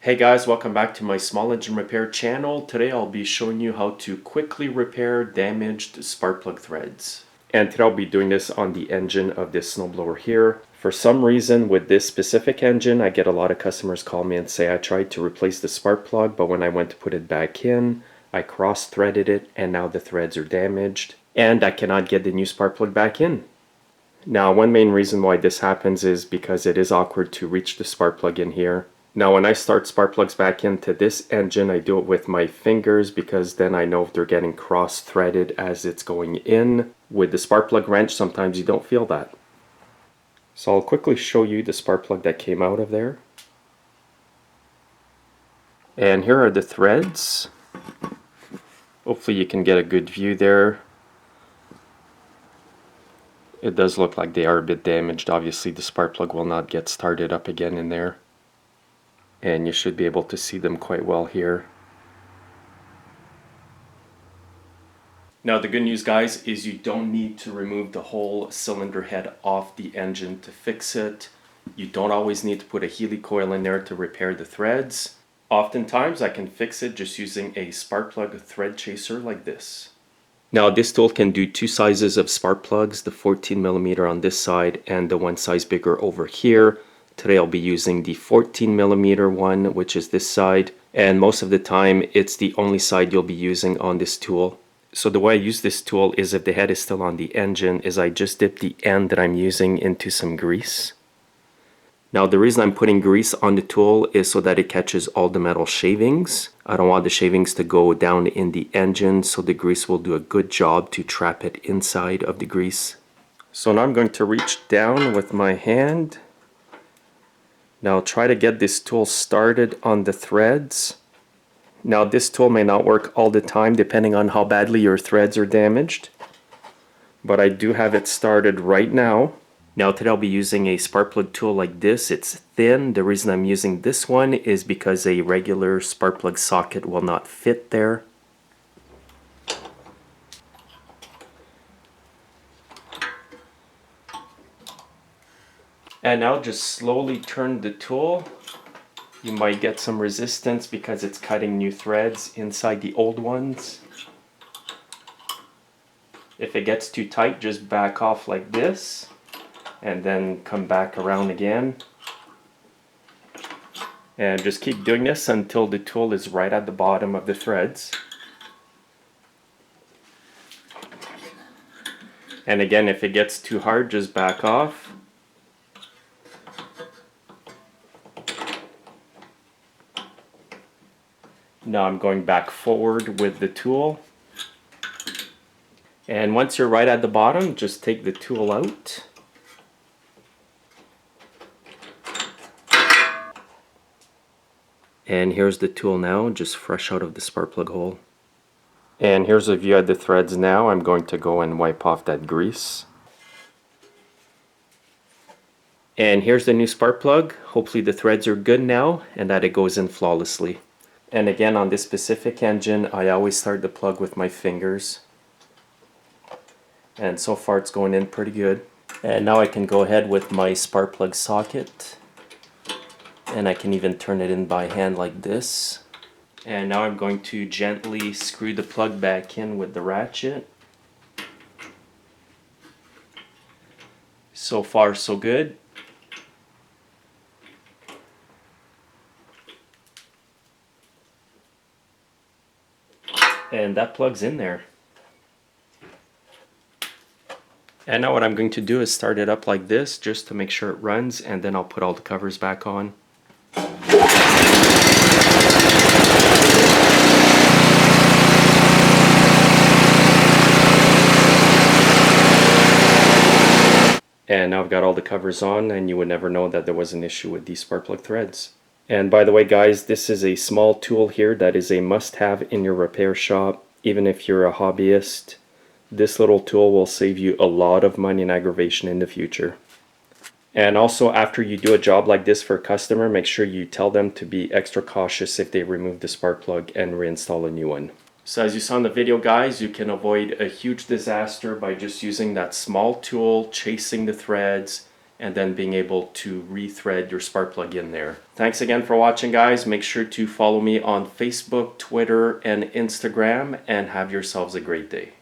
Hey guys, welcome back to my small engine repair channel. Today I'll be showing you how to quickly repair damaged spark plug threads. And today I'll be doing this on the engine of this snowblower here. For some reason with this specific engine, I get a lot of customers call me and say I tried to replace the spark plug, but when I went to put it back in, I cross-threaded it and now the threads are damaged and I cannot get the new spark plug back in. Now, one main reason why this happens is because it is awkward to reach the spark plug in here. Now when I start spark plugs back into this engine, I do it with my fingers because then I know if they're getting cross-threaded as it's going in. With the spark plug wrench, sometimes you don't feel that. So I'll quickly show you the spark plug that came out of there. And here are the threads. Hopefully you can get a good view there. It does look like they are a bit damaged. Obviously the spark plug will not get started up again in there. And you should be able to see them quite well here. Now the good news, guys, is you don't need to remove the whole cylinder head off the engine to fix it. You don't always need to put a Healy coil in there to repair the threads. Oftentimes I can fix it just using a spark plug thread chaser like this. Now this tool can do two sizes of spark plugs, the 14mm on this side and the one size bigger over here. Today I'll be using the 14mm one, which is this side, and most of the time it's the only side you'll be using on this tool. So the way I use this tool is, if the head is still on the engine, is I just dip the end that I'm using into some grease. Now the reason I'm putting grease on the tool is so that it catches all the metal shavings. I don't want the shavings to go down in the engine, so the grease will do a good job to trap it inside of the grease. So now I'm going to reach down with my hand. Now try to get this tool started on the threads. Now this tool may not work all the time depending on how badly your threads are damaged, but I do have it started right now. Now today I'll be using a spark plug tool like this. It's thin. The reason I'm using this one is because a regular spark plug socket will not fit there. And now just slowly turn the tool. You might get some resistance because it's cutting new threads inside the old ones. If it gets too tight, just back off like this and then come back around again. And just keep doing this until the tool is right at the bottom of the threads. And again, if it gets too hard, just back off. Now I'm going back forward with the tool. And once you're right at the bottom, just take the tool out. And here's the tool now, just fresh out of the spark plug hole. And here's a view of the threads now. I'm going to go and wipe off that grease. And here's the new spark plug. Hopefully the threads are good now and that it goes in flawlessly. And again, on this specific engine, I always start the plug with my fingers. And so far it's going in pretty good. And now I can go ahead with my spark plug socket. And I can even turn it in by hand like this. And now I'm going to gently screw the plug back in with the ratchet. So far so good. And that plugs in there. And now what I'm going to do is start it up like this just to make sure it runs, and then I'll put all the covers back on. And now I've got all the covers on, and you would never know that there was an issue with these spark plug threads. And by the way, guys, this is a small tool here that is a must-have in your repair shop. Even if you're a hobbyist, this little tool will save you a lot of money and aggravation in the future. And also, after you do a job like this for a customer, make sure you tell them to be extra cautious if they remove the spark plug and reinstall a new one. So as you saw in the video, guys, you can avoid a huge disaster by just using that small tool, chasing the threads, and then being able to rethread your spark plug in there. Thanks again for watching, guys. Make sure to follow me on Facebook, Twitter, and Instagram, and have yourselves a great day.